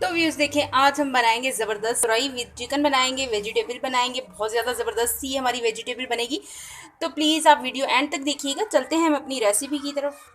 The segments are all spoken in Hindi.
तो व्यूज़ देखें, आज हम बनाएंगे ज़बरदस्त फ्राई विद चिकन बनाएंगे, वेजिटेबल बनाएंगे। बहुत ज़्यादा ज़बरदस्त सी हमारी वेजिटेबल बनेगी। तो प्लीज़ आप वीडियो एंड तक देखिएगा। चलते हैं हम अपनी रेसिपी की तरफ।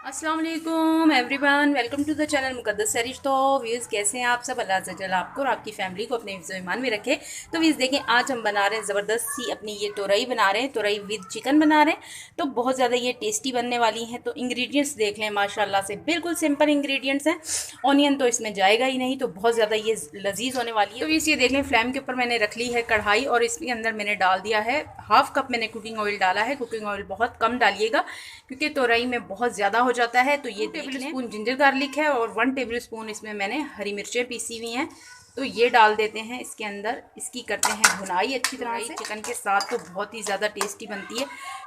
अस्सलाम वालेकुम everyone, welcome to the channel Muqaddas Sarish. तो व्यूज़ कैसे हैं आप सब? अल्लाह ताला आपको और आपकी फैमिली को अपने हिफ्ज़ ईमान में रखे। तो व्यूज़ देखें, आज हम बना रहे हैं ज़बरदस्त सी अपनी ये तोरई बना रहे हैं, तोरई विद चिकन बना रहे हैं। तो बहुत ज़्यादा ये टेस्टी बनने वाली हैं। तो इंग्रेडिएंट्स देख लें, माशाल्लाह से बिल्कुल सिंपल इंग्रेडिएंट्स हैं। ऑनियन तो इसमें जाएगा ही नहीं, तो बहुत ज़्यादा ये लजीज होने वाली है। तो व्यूज़ ये देख लें, फ्लेम के ऊपर मैंने रख ली है कढ़ाई और इसके अंदर मैंने डाल दिया है हाफ कप मैंने कुकिंग ऑयल डाला है। कुकिंग ऑयल बहुत कम डालिएगा क्योंकि तोरई में बहुत ज़्यादा हो जाता है। तो ये टेबल स्पून जिंजर गार्लिक है और 1 टेबल स्पून इसमें मैंने हरी मिर्चें पीसी हुई हैं। तो ये डाल देते हैं इसके अंदर। इसकी करते हैं भुनाई अच्छी तरह से चिकन के साथ, तो बहुत ही ज़्यादा टेस्टी बनती है।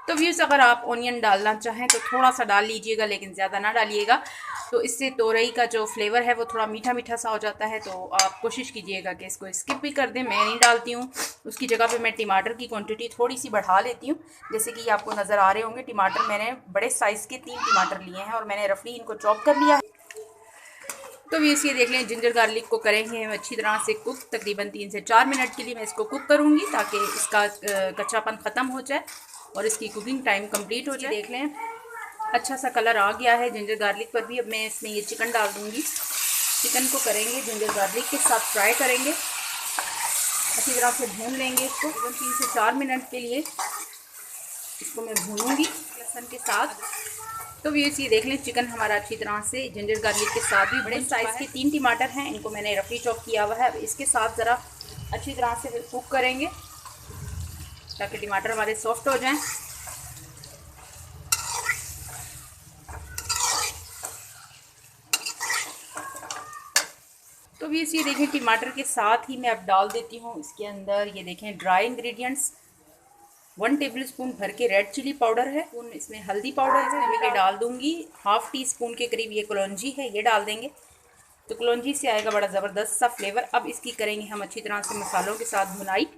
तो व्यूज़ अगर आप ऑनियन डालना चाहें तो थोड़ा सा डाल लीजिएगा, लेकिन ज़्यादा ना डालिएगा। तो इससे तोरई का जो फ्लेवर है वो थोड़ा मीठा मीठा सा हो जाता है। तो आप कोशिश कीजिएगा कि इसको स्किप भी कर दें। मैं नहीं डालती हूँ, उसकी जगह पे मैं टमाटर की क्वांटिटी थोड़ी सी बढ़ा लेती हूँ। जैसे कि आपको नज़र आ रहे होंगे, टमाटर मैंने बड़े साइज़ के 3 टमाटर लिए हैं और मैंने रफली इनको चॉप कर लिया है। तो ये देख लें, जिंजर गार्लिक को करेंगे हम अच्छी तरह से कुक। तकरीबन 3 से 4 मिनट के लिए मैं इसको कुक करूँगी ताकि इसका कच्चापन ख़त्म हो जाए और इसकी कुकिंग टाइम कंप्लीट हो जाए। देख लें, अच्छा सा कलर आ गया है जिंजर गार्लिक पर भी। अब मैं इसमें ये चिकन डाल दूँगी। चिकन को करेंगे जिंजर गार्लिक के साथ फ्राई करेंगे, अच्छी तरह से भून लेंगे इसको। 3 से 4 मिनट के लिए इसको मैं भूनूंगी लहसुन के साथ। तो ये देख लें, चिकन हमारा अच्छी तरह से जिंजर गार्लिक के साथ भी बड़े साइज़ के 3 टमाटर हैं, इनको मैंने रफली चॉप किया हुआ है। अब इसके साथ ज़रा अच्छी तरह से कुक करेंगे ताकि टमाटर हमारे सॉफ्ट हो जाएं। तो ये देखें, टमाटर के साथ ही मैं अब डाल देती हूँ इसके अंदर, ये देखें, ड्राई इंग्रेडिएंट्स। 1 टेबल स्पून भर के रेड चिली पाउडर है, इसमें हल्दी पाउडर है, मैं ये डाल दूंगी। हाफ टी स्पून के करीब ये कलौंजी है, ये डाल देंगे। तो कलौंजी से आएगा बड़ा ज़बरदस्त सा फ्लेवर। अब इसकी करेंगे हम अच्छी तरह से मसालों के साथ भुनाई,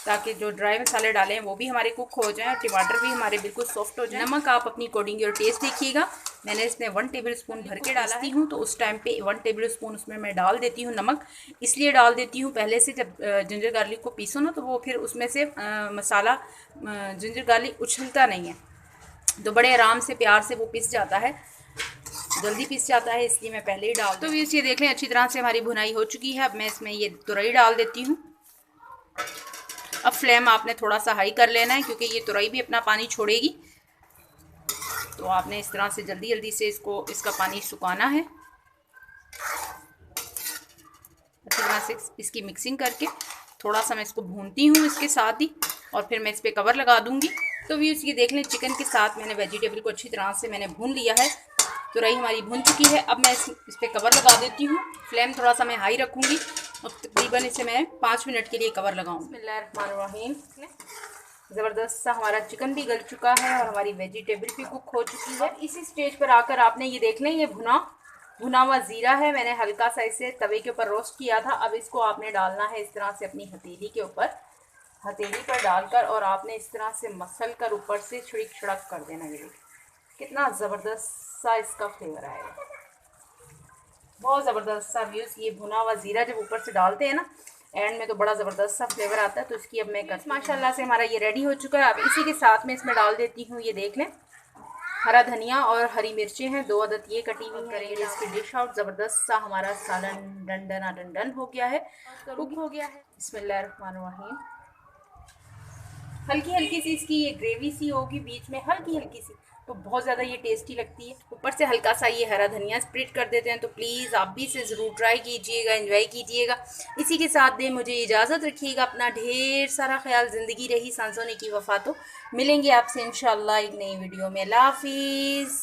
ताकि जो ड्राई मसाले डालें वो भी हमारे कुक हो जाएं और टमाटर भी हमारे बिल्कुल सॉफ्ट हो जाए। नमक आप अपनी अकॉर्डिंग और टेस्ट देखिएगा। मैंने इसमें 1 टेबल स्पून भर के डाला हूँ, तो उस टाइम पे 1 टेबल स्पून उसमें मैं डाल देती हूँ नमक। इसलिए डाल देती हूँ पहले से, जब जिंजर गार्लिक को पीसो ना, तो वो फिर उसमें से मसाला जिंजर गार्लिक उछलता नहीं है, तो बड़े आराम से प्यार से वो पिस जाता है, जल्दी पिस जाता है, इसलिए मैं पहले ही डाल। तो ये देख लें, अच्छी तरह से हमारी भुनाई हो चुकी है। अब मैं इसमें ये तुरई डाल देती हूँ। अब फ्लेम आपने थोड़ा सा हाई कर लेना है क्योंकि ये तुरई भी अपना पानी छोड़ेगी। तो आपने इस तरह से जल्दी जल्दी से इसका पानी सुखाना है। अच्छी तरह से इसकी मिक्सिंग करके थोड़ा सा मैं इसको भूनती हूँ इसके साथ ही, और फिर मैं इस पर कवर लगा दूँगी। तो व्यूज़ ये देख लें, चिकन के साथ मैंने वेजिटेबल को अच्छी तरह से मैंने भून लिया है। तुरई हमारी भून चुकी है। अब मैं इस पर कवर लगा देती हूँ। फ्लेम थोड़ा सा मैं हाई रखूँगी और तकरीबन इसे मैं 5 मिनट के लिए कवर लगाऊँ। बिस्मिल्लाहिर्रहमानिर्रहीम। ज़बरदस्त सा हमारा चिकन भी गल चुका है और हमारी वेजिटेबल भी कुक हो चुकी है। इसी स्टेज पर आकर आपने ये देख लें, ये भुना हुआ ज़ीरा है, मैंने हल्का सा इसे तवे के ऊपर रोस्ट किया था। अब इसको आपने डालना है इस तरह से अपनी हथेली के ऊपर, हथेली पर डालकर, और आपने इस तरह से मसल कर ऊपर से छिड़क छिड़क कर देना। ये कितना ज़बरदस्त सा इसका फ्लेवर आएगा, बहुत ज़बरदस्त सा। व्यूज़ ये भुना हुआ ज़ीरा जब ऊपर से डालते हैं ना एंड में, तो बड़ा ज़बरदस्त सा फ्लेवर आता है। तो इसकी अब मैं माशाल्लाह से हमारा ये रेडी हो चुका है। अब इसी के साथ में इसमें डाल देती हूँ, ये देख लें, हरा धनिया और हरी मिर्चें हैं 2 अदद, ये कटी हुई करेंगे इसकी डिश आउट। ज़बरदस्त सा हमारा सालन डन हो गया है, कुक हो गया है। बिस्मिल्लाहिर्रहमानिर्रहीम। हल्की हल्की सी इसकी ये ग्रेवी सी होगी बीच में, हल्की हल्की सी, तो बहुत ज़्यादा ये टेस्टी लगती है। ऊपर से हल्का सा ये हरा धनिया स्प्रेड कर देते हैं। तो प्लीज़ आप भी इसे ज़रूर ट्राई कीजिएगा, एंजॉय कीजिएगा। इसी के साथ दे मुझे इजाज़त, रखिएगा अपना ढेर सारा ख्याल। ज़िंदगी रही सांसों ने की वफ़ा। तो मिलेंगे आपसे इंशाअल्लाह एक नई वीडियो में। अल्लाह हाफिज़।